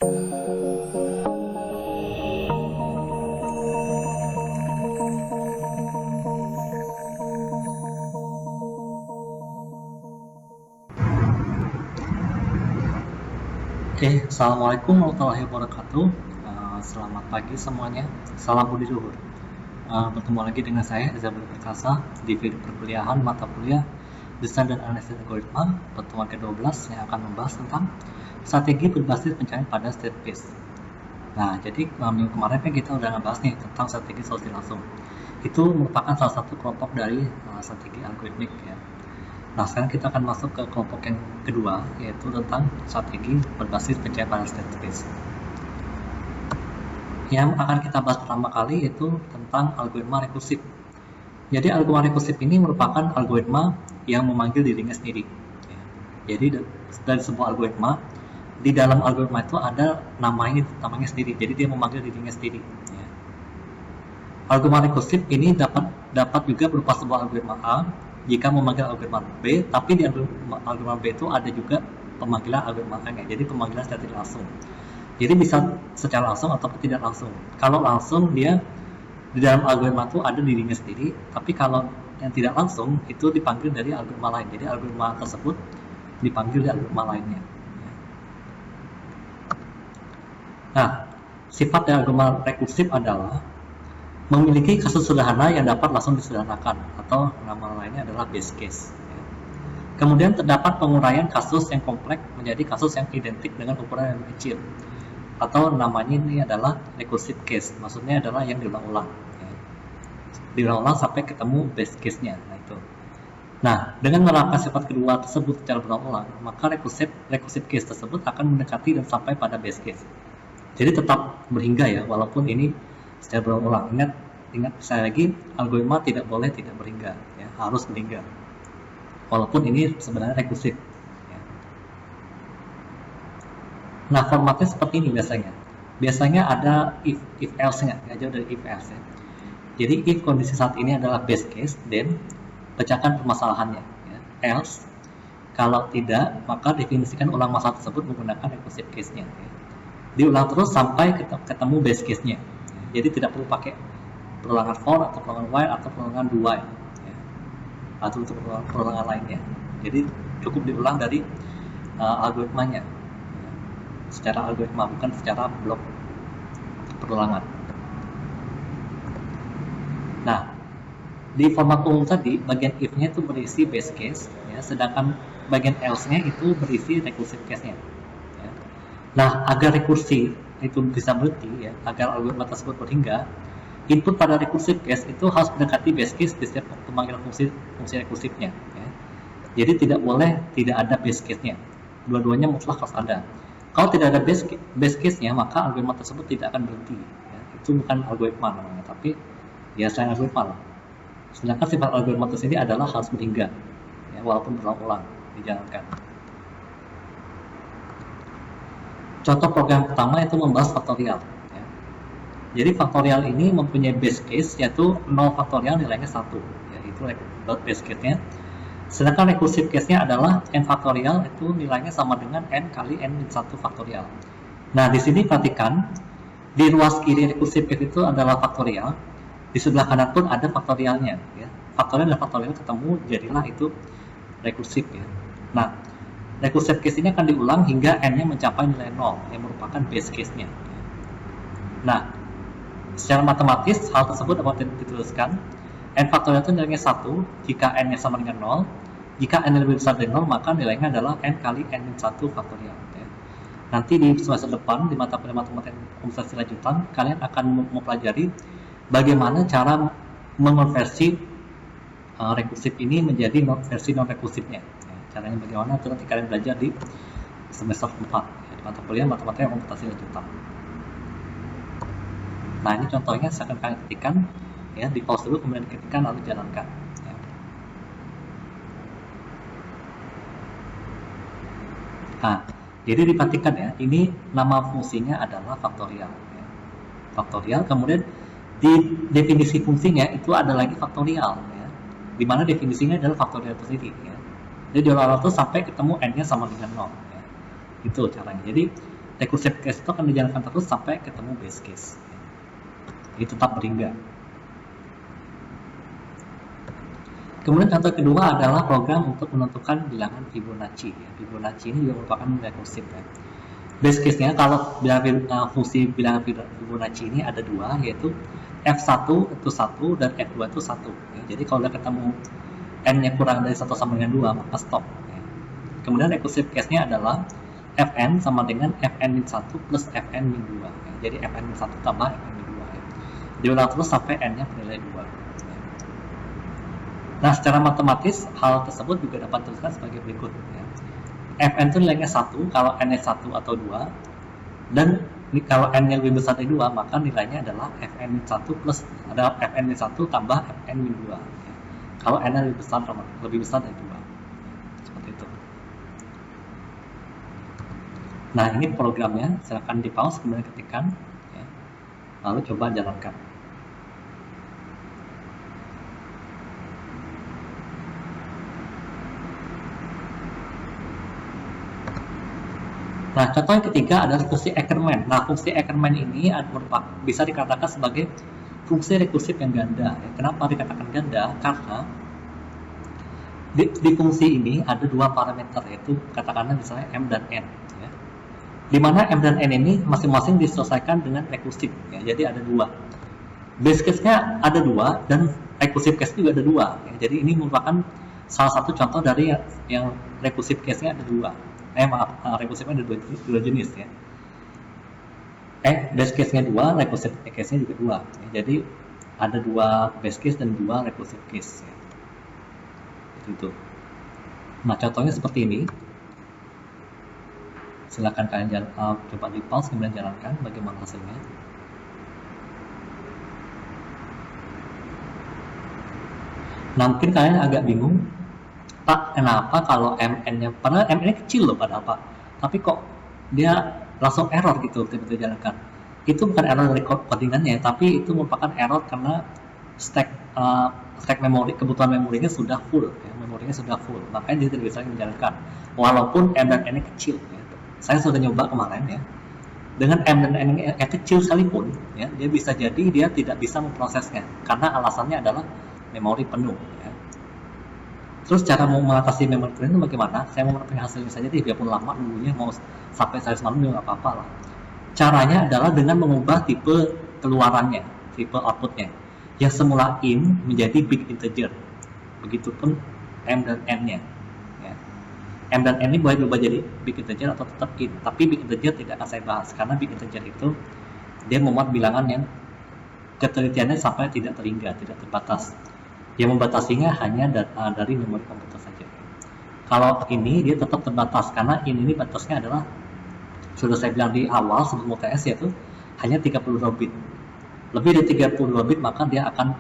Oke, Assalamualaikum warahmatullahi wabarakatuh. Selamat pagi semuanya. Salam budi luhur. Bertemu lagi dengan saya, Zabel Perkasa, di video perkuliahan mata kuliah Desain dan Analisis Algoritma, pertemuan ke-12 yang akan membahas tentang strategi berbasis pencarian pada state space. Nah, jadi minggu kemarin kan kita udah ngebahas nih tentang strategi solusi langsung. Itu merupakan salah satu kelompok dari strategi algoritmik ya. Nah, sekarang kita akan masuk ke kelompok yang kedua, yaitu tentang strategi berbasis pencarian pada state space. Yang akan kita bahas pertama kali yaitu tentang algoritma rekursif. Jadi algoritma rekursif ini merupakan algoritma yang memanggil dirinya sendiri. Jadi dari sebuah algoritma, di dalam algoritma itu ada namanya sendiri. Jadi dia memanggil dirinya sendiri. Algoritma rekursif ini dapat juga berupa sebuah algoritma A jika memanggil algoritma B, tapi di algoritma B itu ada juga pemanggilan algoritma A-nya, jadi pemanggilan secara tidak langsung. Jadi bisa secara langsung ataupun tidak langsung. Kalau langsung dia di dalam algoritma itu ada dirinya sendiri, tapi kalau yang tidak langsung itu dipanggil dari algoritma lain. Jadi algoritma tersebut dipanggil dari algoritma lainnya. Nah, sifat dari algoritma rekursif adalah memiliki kasus sederhana yang dapat langsung disederhanakan, atau nama lainnya adalah base case. Kemudian terdapat penguraian kasus yang kompleks menjadi kasus yang identik dengan ukuran yang lebih kecil, atau namanya ini adalah recursive case. Maksudnya adalah yang diulang-ulang, diulang-ulang sampai ketemu base case-nya. Nah, dengan menerapkan sifat kedua tersebut secara berulang-ulang, maka recursive case tersebut akan mendekati dan sampai pada base case. Jadi tetap berhingga ya, walaupun ini secara berulang. Ingat saya lagi, algoritma tidak boleh tidak berhingga ya, harus berhingga walaupun ini sebenarnya rekursif ya. Nah, formatnya seperti ini biasanya ada if else nya, nggak jauh dari if else ya. Jadi if kondisi saat ini adalah base case, then pecahkan permasalahannya ya. Else kalau tidak, maka definisikan ulang masalah tersebut menggunakan recursive case nya ya. Diulang terus sampai ketemu base case nya. Jadi tidak perlu pakai perulangan for atau perulangan while atau perulangan do while ya, atau untuk perulangan lainnya. Jadi cukup diulang dari algoritmanya ya, secara algoritma, bukan secara blok perulangan. Nah, di format umum tadi bagian if-nya itu berisi base case ya, sedangkan bagian else-nya itu berisi recursive case-nya ya. Nah, agar rekursi itu bisa berhenti ya, agar algoritma tersebut berhingga, input pada recursive case itu harus mendekati base case di setiap pemanggilan fungsi rekursifnya ya. Jadi tidak boleh tidak ada base case-nya, dua-duanya mutlak harus ada. Kalau tidak ada base case-nya, maka algoritma tersebut tidak akan berhenti ya. Itu bukan algoritma namanya, tapi ya selain algoritma lah. Sedangkan sifat algoritma tersebut adalah harus berhingga ya, walaupun berulang-ulang dijalankan. Contoh program pertama itu membahas faktorial ya. Jadi faktorial ini mempunyai base case yaitu 0 faktorial nilainya 1 ya, itu base case-nya. Sedangkan recursive case-nya adalah n faktorial itu nilainya sama dengan n kali n-1 faktorial. Nah, di sini perhatikan di ruas kiri recursive case itu adalah faktorial, di sebelah kanan pun ada faktorialnya ya. Faktorial dan faktorial ketemu jadilah itu rekursif ya. Nah, recursive case ini akan diulang hingga n-nya mencapai nilai 0 yang merupakan base case-nya. Nah, secara matematis hal tersebut dapat dituliskan n faktorial itu nilainya 1 jika n-nya sama dengan 0. Jika n lebih besar dari 0, maka nilainya adalah n kali n-1 faktorial ya. Nanti di semester depan di mata kuliah matematika komputasi lanjutan kalian akan mempelajari bagaimana cara mengonversi rekursif ini menjadi versi non rekursifnya. Caranya bagaimana itu nanti kalian belajar di semester 4 ya, di mata kuliah matematika komputasi lanjutan. Nah, ini contohnya saya akan kalian ketikkan ya, di pause dulu kemudian diketikkan lalu jalankan ya. Nah, jadi diperhatikan ya, ini nama fungsinya adalah faktorial ya. Faktorial, kemudian di definisi fungsinya itu ada lagi faktorial ya, dimana definisinya adalah faktorial itu sendiri ya. Jadi diulang terus sampai ketemu n-nya sama dengan 0 ya. Itu caranya. Jadi recursive case itu akan dijalankan terus sampai ketemu base case. Jadi tetap berhingga. Kemudian contoh kedua adalah program untuk menentukan bilangan Fibonacci. Fibonacci ini juga merupakan recursive ya. Base case-nya kalau fungsi bilangan Fibonacci ini ada dua, yaitu F1 itu 1 dan F2 itu 1 ya. Jadi kalau udah ketemu N-nya kurang dari 1 sama dengan 2 maka stop ya. Kemudian recursive case-nya adalah Fn sama dengan Fn-1 plus Fn-2 ya. Jadi Fn-1 tambah Fn-2 ya. Diulang terus sampai N-nya bernilai 2 ya. Nah, secara matematis hal tersebut juga dapat dituliskan sebagai berikut ya. Fn itu nilainya 1 kalau N-nya 1 atau 2, dan kalau N-nya lebih besar dari 2 maka nilainya adalah Fn-1 plus ada Fn-1 tambah Fn-2 ya. Kalau N-nya lebih besar dari 2 seperti itu. Nah, ini programnya, silakan di pause kemudian ketikkan ya. Lalu coba jalankan. Nah, contoh yang ketiga adalah fungsi Ackermann. Nah, fungsi Ackermann ini bisa dikatakan sebagai fungsi rekursif yang ganda. Kenapa dikatakan ganda? Karena di fungsi ini ada dua parameter, yaitu katakanlah misalnya M dan N. Ya. Di mana M dan N ini masing-masing diselesaikan dengan rekursif. Ya. Jadi ada dua. Base case-nya ada dua dan rekursif case juga ada dua. Ya. Jadi ini merupakan salah satu contoh dari yang rekursif case-nya ada dua. Rekursifnya ada dua jenis ya. Base case-nya dua, recursive case-nya juga dua. Ya, jadi ada dua base case dan dua recursive case. Ya. Itu. Nah, contohnya seperti ini. Silakan kalian coba di pause kemudian jalankan bagaimana hasilnya. Nah, mungkin kalian agak bingung, Pak, kenapa kalau MN-nya, padahal MN-nya kecil loh padahal Pak, tapi kok dia langsung error gitu tiba-tiba jalankan. Itu bukan error dari codingannya, tapi itu merupakan error karena stack memori, kebutuhan memorinya sudah full ya, memorinya sudah full, makanya dia tidak bisa menjalankan walaupun M dan N-nya kecil ya. Saya sudah nyoba kemarin ya, dengan M dan N-nya kecil sekalipun ya, dia bisa jadi dia tidak bisa memprosesnya karena alasannya adalah memori penuh ya. Terus cara mau mengatasi memori penuh itu bagaimana? Saya mau menemukan hasilnya saja deh, biarpun lama nunggunya, mau sampai sehari semalam juga nggak apa-apa lah. Caranya adalah dengan mengubah tipe keluarannya, tipe outputnya, yang semula in menjadi big integer. Begitupun M dan N-nya. Ya. M dan N ini boleh berubah jadi big integer atau tetap in, tapi big integer tidak akan saya bahas karena big integer itu dia memuat bilangan yang ketelitiannya sampai tidak terhingga, tidak terbatas. Yang membatasinya hanya data dari memori komputer saja. Kalau ini dia tetap terbatas karena ini batasnya adalah, sudah saya bilang di awal sebelum UTS, yaitu hanya 32 bit. Lebih dari 32 bit maka dia akan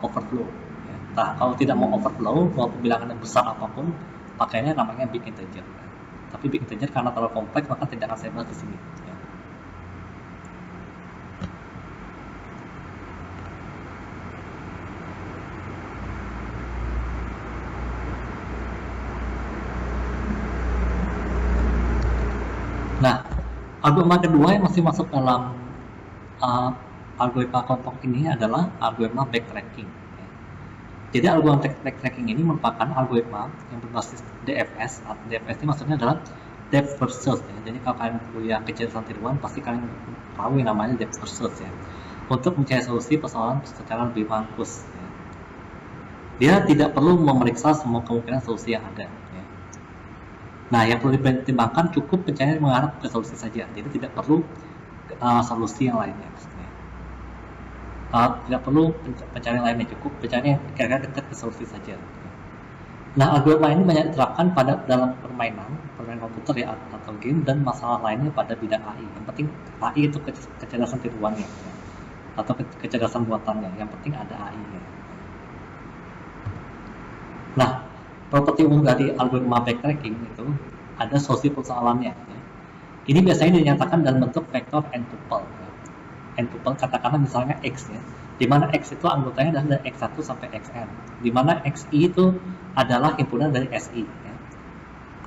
overflow. Ya. Nah, kalau tidak mau overflow, walaupun bilangannya besar apapun, pakainya namanya big integer. Ya. Tapi big integer karena terlalu kompleks maka tidak akan saya bahas di sini. Ya. Nah, algoritma kedua yang masih masuk dalam algoritma kelompok ini adalah algoritma backtracking. Jadi algoritma backtracking ini merupakan algoritma yang berbasis DFS. DFS ini maksudnya adalah depth first search. Ya. Jadi kalau kalian kuliah kecerdasan tiruan pasti kalian tahu yang namanya depth first search ya. Untuk mencari solusi persoalan secara lebih mampus. Ya. Dia tidak perlu memeriksa semua kemungkinan solusi yang ada. Nah, yang perlu dipertimbangkan cukup pencarian mengarah ke solusi saja, jadi tidak perlu solusi yang lainnya. Tidak perlu pencarian lainnya, cukup pencarian kira-kira dekat ke solusi saja. Nah, algoritma ini banyak diterapkan dalam permainan komputer ya, atau game, dan masalah lainnya pada bidang AI. Yang penting AI itu kecerdasan tiruannya ya, atau kecerdasan buatannya. Yang penting ada AI-nya. Nah, properti umum dari algoritma backtracking itu ada solusi persoalannya. Ya. Ini biasanya dinyatakan dalam bentuk vektor n-tuple. Ya. N-tuple katakanlah misalnya x ya, di mana x itu anggotanya dari x1 sampai xn, di mana xi itu adalah himpunan dari si. Ya.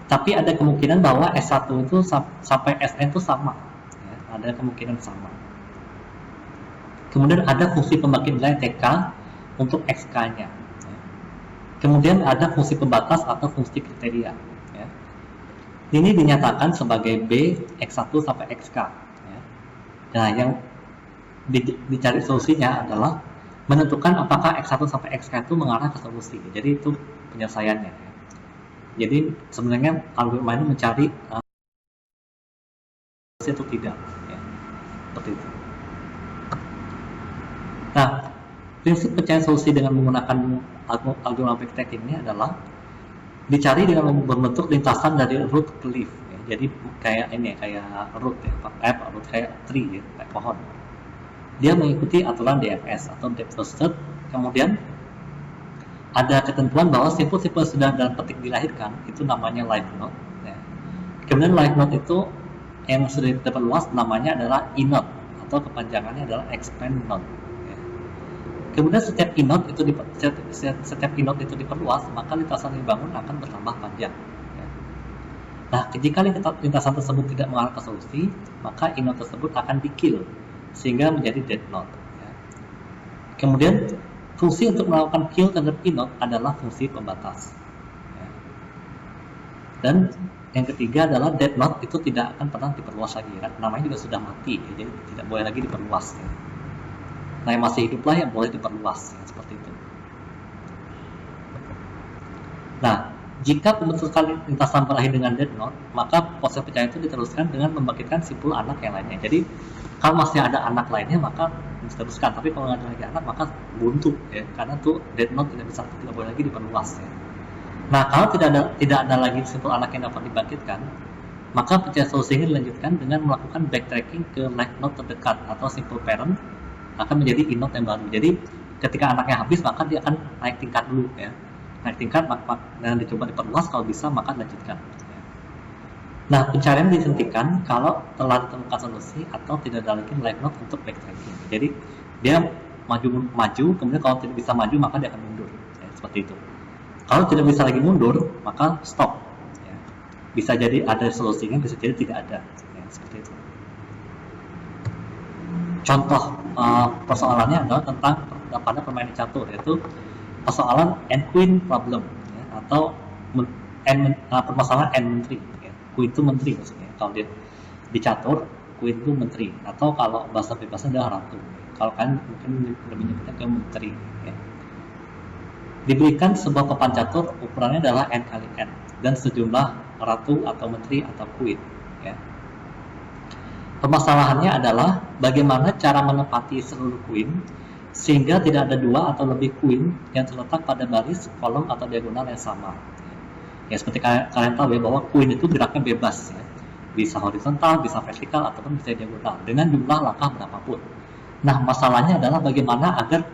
Tapi ada kemungkinan bahwa s1 itu sampai sn itu sama. ada kemungkinan sama. Kemudian ada fungsi pembagi nilai TK untuk XK-nya. Kemudian ada fungsi pembatas atau fungsi kriteria. Ya. Ini dinyatakan sebagai B, X1 sampai XK. Ya. Nah, yang dicari solusinya adalah menentukan apakah X1 sampai XK itu mengarah ke solusi. Jadi itu penyelesaiannya. Ya. Jadi sebenarnya algoritma ini mencari solusi atau tidak. Ya. Seperti itu. Nah, prinsip pencarian solusi dengan menggunakan algoritma backtracking ini adalah dicari dengan membentuk lintasan dari root ke leaf. Ya. Jadi kayak ini, kayak root ya, root kayak tree ya, kayak pohon. Dia mengikuti aturan DFS atau depth first search. Kemudian ada ketentuan bahwa simpul-simpul sudah dalam petik dilahirkan itu namanya live node. Ya. Kemudian live node itu yang sudah diperluas namanya adalah inode atau kepanjangannya adalah expand node. Kemudian setiap inode itu diperluas, maka lintasan yang dibangun akan bertambah panjang. Ya. Nah, jika lintasan tersebut tidak mengarah ke solusi, maka inode tersebut akan di-kill sehingga menjadi dead node. Ya. Kemudian fungsi untuk melakukan kill terhadap inode adalah fungsi pembatas. Ya. Dan yang ketiga adalah dead node itu tidak akan pernah diperluas lagi. Namanya juga sudah mati, ya, jadi tidak boleh lagi diperluas. Ya. Nah, yang masih hiduplah yang boleh diperluas, ya, seperti itu. Nah, jika pembentukan lintasan berakhir dengan dead node, maka proses pencarian itu diteruskan dengan membangkitkan simpul anak yang lainnya. Jadi, kalau masih ada anak lainnya, maka diteruskan. Tapi kalau nggak ada lagi anak, maka buntu, ya, karena tuh dead node tidak boleh lagi diperluas. Ya. Nah, kalau tidak ada lagi simpul anak yang dapat dibangkitkan, maka pencarian solusi ini dilanjutkan dengan melakukan backtracking ke live node terdekat atau simpul parent akan menjadi inode yang baru. Jadi ketika anaknya habis, maka dia akan naik tingkat dulu, ya. Naik tingkat, dan dicoba diperluas, kalau bisa maka lanjutkan. Ya. Nah, pencarian dihentikan kalau telah ditemukan solusi atau tidak ada lagi live node untuk backtracking. Jadi dia maju, kemudian kalau tidak bisa maju maka dia akan mundur. Ya, seperti itu. Kalau tidak bisa lagi mundur, maka stop. Ya. Bisa jadi ada solusinya, bisa jadi tidak ada. Ya, seperti itu. Contoh persoalannya adalah tentang pada permainan catur, yaitu persoalan n queen problem, ya, atau permasalahan n menteri. Ya. Queen itu menteri maksudnya. Kalau dia di catur, queen itu menteri, atau kalau bahasa bebasnya adalah ratu. Kalau kalian mungkin lebih nyebutnya ke menteri. Ya. Diberikan sebuah papan catur, ukurannya adalah n kali n, dan sejumlah ratu atau menteri atau queen. Ya. Permasalahannya adalah bagaimana cara menempati seluruh queen sehingga tidak ada dua atau lebih queen yang terletak pada baris, kolom, atau diagonal yang sama. Ya, seperti kalian tahu ya, bahwa queen itu geraknya bebas, ya. Bisa horizontal, bisa vertikal, ataupun bisa diagonal dengan jumlah langkah berapapun. Nah, masalahnya adalah bagaimana agar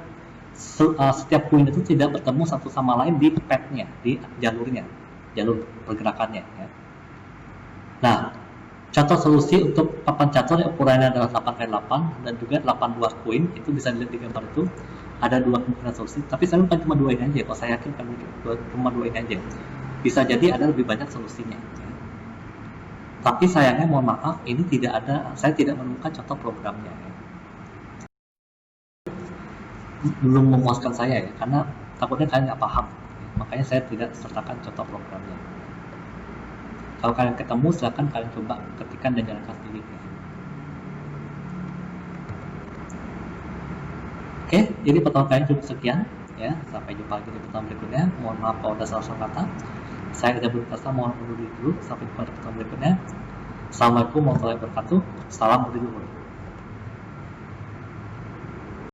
setiap queen itu tidak bertemu satu sama lain di path-nya, di jalurnya, jalur pergerakannya. Ya. Nah, contoh solusi untuk papan catur yang ukurannya adalah 8x8 dan juga 8 luas queen, itu bisa dilihat di gambar itu. Ada dua kemungkinan solusi, tapi saya bukan cuma dua ini aja. Kalau saya yakin cuma dua ini aja. Bisa jadi ada lebih banyak solusinya. Ya. Tapi sayangnya, mohon maaf, ini saya tidak menemukan contoh programnya. Ya. Belum memuaskan saya ya, karena takutnya kalian nggak paham. Ya. Makanya saya tidak sertakan contoh programnya. Kalau kalian ketemu, silakan kalian coba ketikkan dan jalankan sendiri. Oke, jadi pertemuan kalian cukup sekian. Ya, sampai jumpa lagi di pertemuan berikutnya. Mohon maaf kalau ada salah-salah kata. Saya tidak berkata, mohon undur diri dulu. Sampai jumpa di pertemuan berikutnya. Assalamualaikum warahmatullahi wabarakatuh. Salam undur diri dulu.